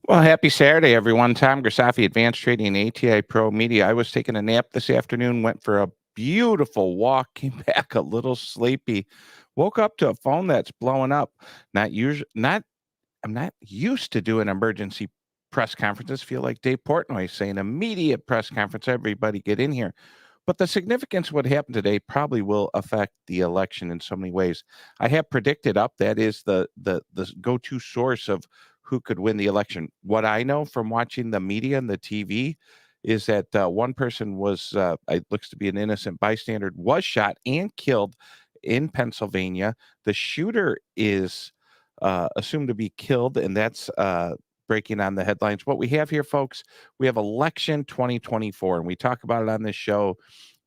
Well, happy Saturday, everyone. Tom Grisafi, Advanced Trading, ATI Pro Media. I was taking a nap this afternoon, went for a beautiful walk, came back a little sleepy, woke up to a phone that's blowing up. I'm not used to doing emergency press conferences. Feel like Dave Portnoy saying immediate press conference, everybody get in here. But the significance of what happened today probably will affect the election in so many ways. I have predicted up that is the go-to source of who could win the election. What I know from watching the media and the TV is that one person was, it looks to be an innocent bystander, was shot and killed in Pennsylvania. The shooter is assumed to be killed, and that's breaking on the headlines. What we have here, folks, we have election 2024, and we talk about it on this show.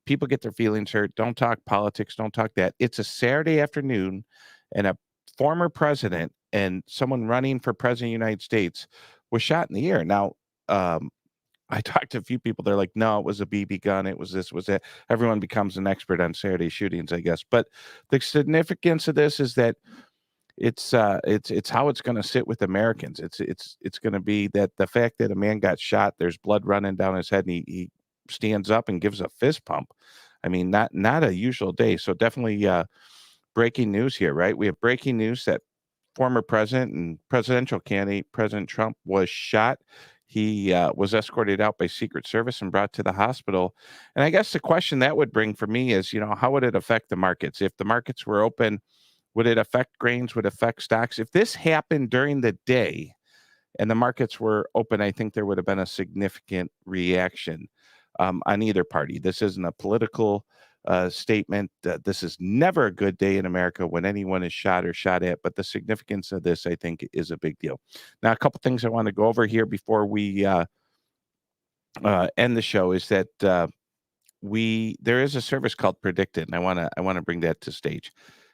People get their feelings hurt. Don't talk politics. Don't talk that. It's a Saturday afternoon, and a former president and someone running for president of the United States was shot in the air. Now, I talked to a few people. They're like, no, it was a BB gun. It was this, was that. Everyone becomes an expert on Saturday shootings, I guess. But the significance of this is that it's how it's going to sit with Americans. It's going to be that the fact that a man got shot, there's blood running down his head, and he stands up and gives a fist pump. I mean, not a usual day. So definitely breaking news here, right? We have breaking news that former president and presidential candidate President Trump was shot. He was escorted out by Secret Service and brought to the hospital. And I guess the question that would bring for me is, how would it affect the markets if the markets were open? Would it affect grains? Would it affect stocks? If this happened during the day and the markets were open, I think there would have been a significant reaction on either party. This isn't a political statement. This is never a good day in America when anyone is shot or shot at, but the significance of this, I think, is a big deal. Now, a couple things I want to go over here before we end the show is that there is a service called Predicted, and I want to bring that to stage.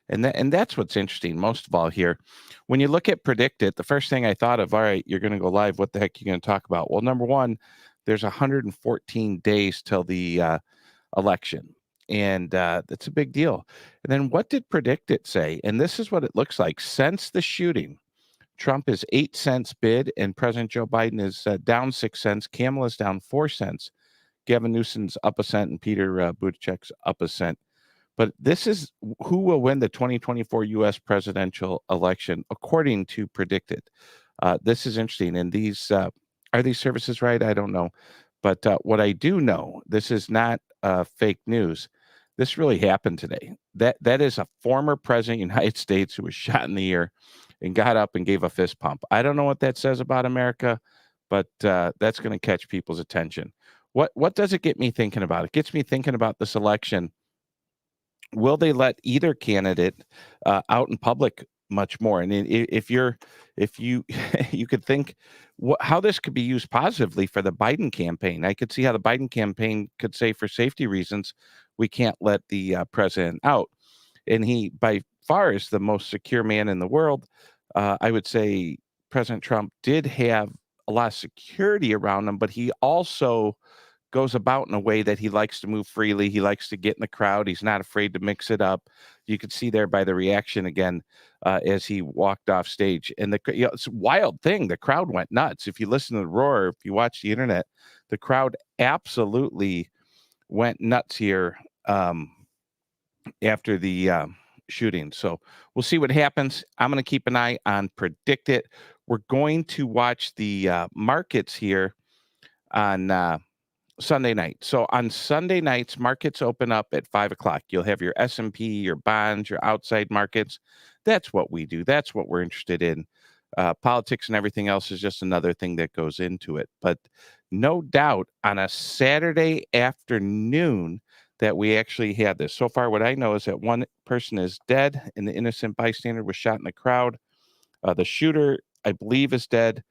And that's what's interesting most of all here. When you look at Predicted, the first thing I thought of, all right, you're going to go live. What the heck are you going to talk about? Well, number one, there's 114 days till the election, and that's a big deal. And then what did Predicted say? And this is what it looks like since the shooting. Trump is 8 cents bid, and President Joe Biden is down 6 cents. Kamala's down 4 cents. Gavin Newsom's up a cent, and Peter Buttigieg's up a cent. But this is who will win the 2024 U.S. presidential election, according to Predicted. This is interesting. And are these services right? I don't know. But what I do know, this is not fake news. This really happened today. That is a former president of the United States who was shot in the ear and got up and gave a fist pump. I don't know what that says about America, but that's going to catch people's attention. What does it get me thinking about? It gets me thinking about this election. Will they let either candidate out in public much more? And if you you could think how this could be used positively for the Biden campaign. I could see how the Biden campaign could say, for safety reasons, we can't let the president out. And he, by far, is the most secure man in the world. I would say President Trump did have a lot of security around him, but he also goes about in a way that he likes to move freely. He likes to get in the crowd. He's not afraid to mix it up. You could see there by the reaction again as he walked off stage. And it's a wild thing. The crowd went nuts. If you listen to the roar, if you watch the internet, the crowd absolutely went nuts here after the shooting. So we'll see what happens. I'm going to keep an eye on Predicted. We're going to watch the markets here on Sunday night. So on Sunday nights, markets open up at 5 o'clock. You'll have your S&P, your bonds, your outside markets. That's what we do. That's what we're interested in. Politics and everything else is just another thing that goes into it. But no doubt on a Saturday afternoon that we actually had this. So far, what I know is that one person is dead and the innocent bystander was shot in the crowd. The shooter, I believe, is dead.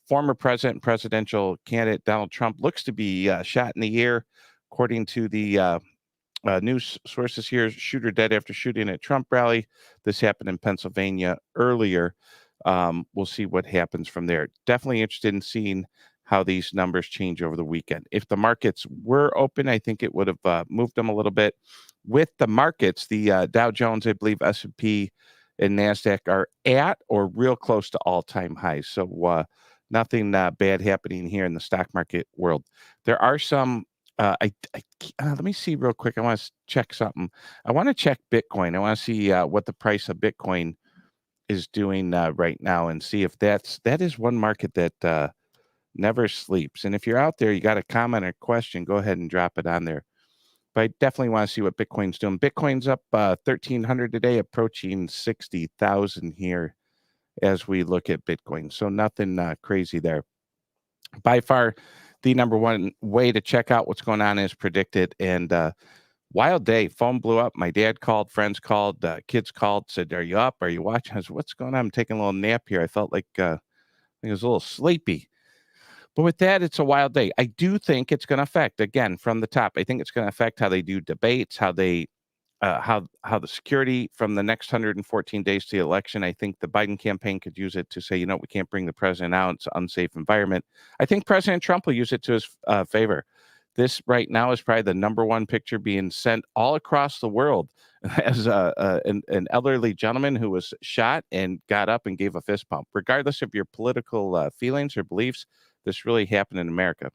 Former president and presidential candidate Donald Trump looks to be shot in the ear, according to the news sources here. Shooter dead after shooting at Trump rally. This happened in Pennsylvania earlier. We'll see what happens from there. Definitely interested in seeing how these numbers change over the weekend. If the markets were open, I think it would have moved them a little bit. With the markets, the Dow Jones, I believe S&P and NASDAQ are at or real close to all-time highs. So nothing bad happening here in the stock market world. There are some. Let me see real quick. I want to check something. I want to check Bitcoin. I want to see what the price of Bitcoin is doing right now, and see if that is one market that never sleeps. And if you're out there, you got a comment or question, go ahead and drop it on there. But I definitely want to see what Bitcoin's doing. Bitcoin's up 1,300 today, approaching 60,000 here as we look at Bitcoin. So nothing crazy there. By far, the number one way to check out what's going on is predicted. And wild day, phone blew up. My dad called, friends called, kids called, said, "Are you up? Are you watching?" I said, "What's going on?" I'm taking a little nap here. I felt like I was a little sleepy. But with that, it's a wild day. I do think it's going to affect, again, from the top. I think it's going to affect how they do debates, how they how the security from the next 114 days to the election. I think the Biden campaign could use it to say, we can't bring the president out. It's an unsafe environment. I think President Trump will use it to his favor. This right now is probably the number one picture being sent all across the world as an elderly gentleman who was shot and got up and gave a fist pump. Regardless of your political feelings or beliefs, this really happened in America.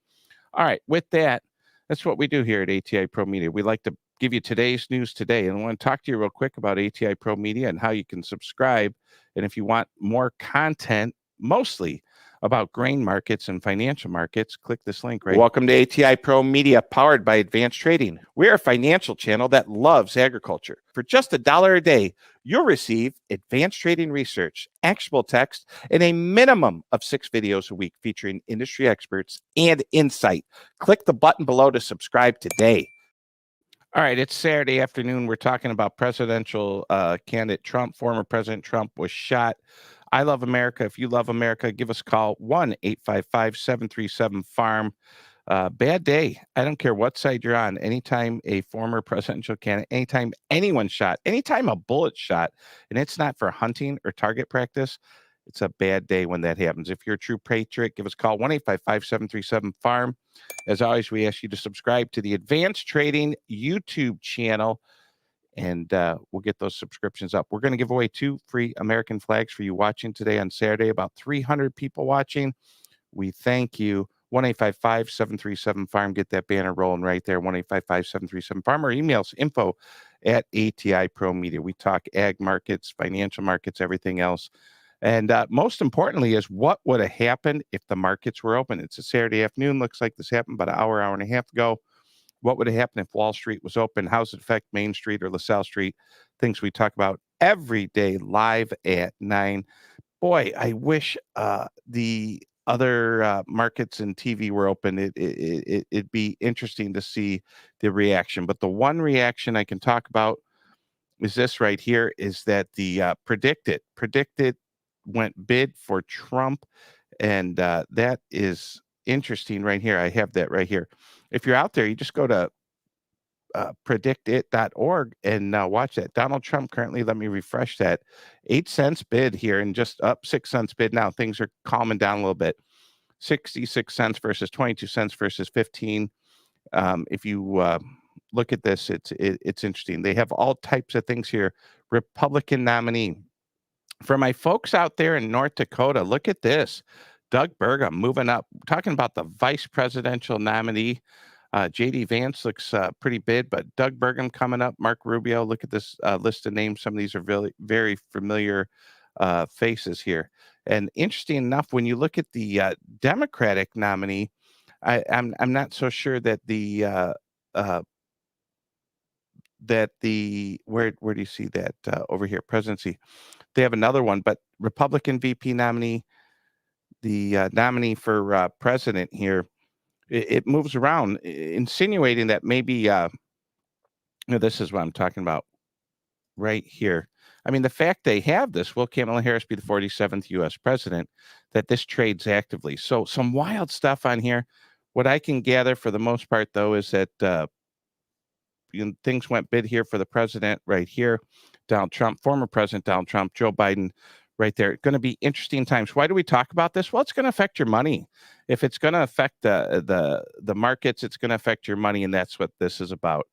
All right, with that, that's what we do here at ATI Pro Media. We like to give you today's news today. And I want to talk to you real quick about ATI Pro Media and how you can subscribe. And if you want more content, mostly about grain markets and financial markets, click this link right. Welcome to ATI Pro Media, powered by Advanced Trading. We're a financial channel that loves agriculture. For just $1 a day, you'll receive advanced trading research, actionable text, and a minimum of 6 videos a week featuring industry experts and insight. Click the button below to subscribe today. All right, it's Saturday afternoon. We're talking about presidential candidate Trump. Former President Trump was shot. I love America. If you love America, give us a call, 1-855-737-FARM. Bad day. I don't care what side you're on. Anytime a former presidential candidate, anytime anyone shot, anytime a bullet shot, and it's not for hunting or target practice, it's a bad day when that happens. If you're a true patriot, give us a call, 1-855-737-FARM. As always, we ask you to subscribe to the Advanced Trading YouTube channel, and we'll get those subscriptions up. We're going to give away 2 free American flags for you watching today on Saturday. About 300 people watching. We thank you. 1-855-737-FARM. Get that banner rolling right there, 1-855-737-FARM, or emails info@ATI Pro Media. We talk ag markets, financial markets, everything else. And most importantly is what would have happened if the markets were open. It's a Saturday afternoon. Looks like this happened about an hour and a half ago. What would have happened if Wall Street was open? How does it affect Main Street or LaSalle Street? Things we talk about every day live at 9. Boy, I wish the other markets and TV were open. It'd be interesting to see the reaction. But the one reaction I can talk about is this right here, is that the predicted went bid for Trump. And that is interesting right here. I have that right here. If you're out there, you just go to predictit.org and watch that. Donald Trump currently, let me refresh that, 8 cents bid here and just up 6 cents bid now. Things are calming down a little bit. 66 cents versus 22 cents versus 15. If you look at this, it's interesting. They have all types of things here. Republican nominee. For my folks out there in North Dakota, look at this. Doug Burgum moving up. Talking about the vice presidential nominee. J.D. Vance looks pretty big, but Doug Burgum coming up. Mark Rubio. Look at this list of names. Some of these are very, very familiar faces here. And interesting enough, when you look at the Democratic nominee, I'm not so sure that the where do you see that over here, presidency? They have another one, but Republican VP nominee, the nominee for president here, it moves around, insinuating that maybe this is what I'm talking about right here. I mean, the fact they have this, will Kamala Harris be the 47th U.S. president, that this trades actively. So some wild stuff on here. What I can gather for the most part, though, is that things went bid here for the president right here. Donald Trump, former President Donald Trump, Joe Biden right there. Going to be interesting times. Why do we talk about this? Well, it's going to affect your money. If it's going to affect the markets, it's going to affect your money, and that's what this is about.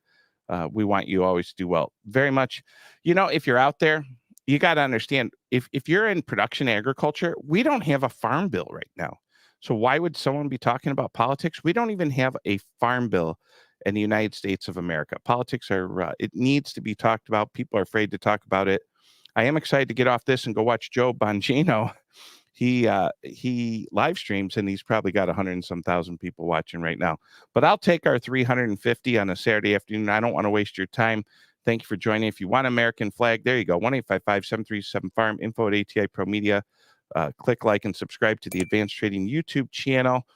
We want you always to do well. Very much. If you're out there, you got to understand, if you're in production agriculture, we don't have a farm bill right now. So why would someone be talking about politics? We don't even have a farm bill in the United States of America. Politics are, it needs to be talked about. People are afraid to talk about it. I am excited to get off this and go watch Joe Bongino. He live streams and he's probably got 100 and some thousand people watching right now. But I'll take our 350 on a Saturday afternoon. I don't want to waste your time. Thank you for joining. If you want American flag, there you go. 1-855-737-FARM, info at ATI Pro Media. Click like and subscribe to the Advanced Trading YouTube channel.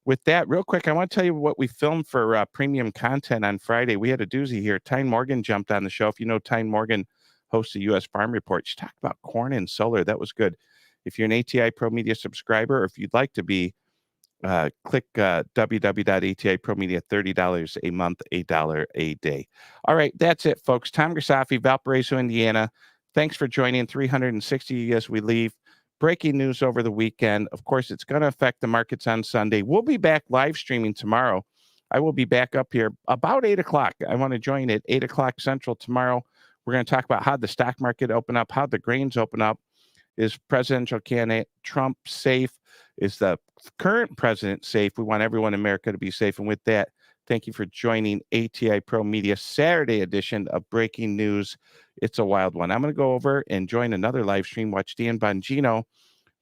With that, real quick, I want to tell you what we filmed for premium content on Friday. We had a doozy here. Tyne Morgan jumped on the show. If you know Tyne Morgan, hosts the U.S. Farm Report. She talked about corn and solar. That was good. If you're an ATI Pro Media subscriber, or if you'd like to be, click www.atipromedia, $30 a month, $8 a day. All right, that's it, folks. Tom Grisafi, Valparaiso, Indiana. Thanks for joining. 360 as we leave. Breaking news over the weekend. Of course, it's going to affect the markets on Sunday. We'll be back live streaming tomorrow. I will be back up here about 8 o'clock. I want to join at 8 o'clock Central tomorrow. We're going to talk about how the stock market open up, how the grains open up. Is presidential candidate Trump safe? Is the current president safe? We want everyone in America to be safe. And with that, thank you for joining ATI Pro Media Saturday edition of Breaking News. It's a wild one. I'm going to go over and join another live stream, watch Dan Bongino.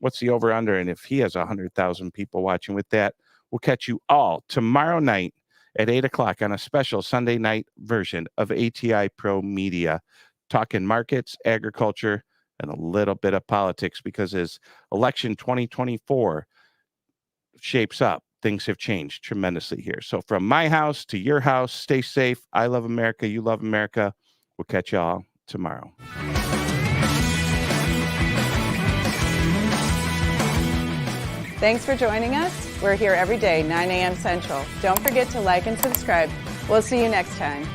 What's the over-under? And if he has 100,000 people watching. With that, we'll catch you all tomorrow night at 8 o'clock on a special Sunday night version of ATI Pro Media, talking markets, agriculture, and a little bit of politics, because as election 2024 shapes up, things have changed tremendously here. So from my house to your house, stay safe. I love America. You love America. We'll catch y'all tomorrow. Thanks for joining us. We're here every day, 9 a.m. Central. Don't forget to like and subscribe. We'll see you next time.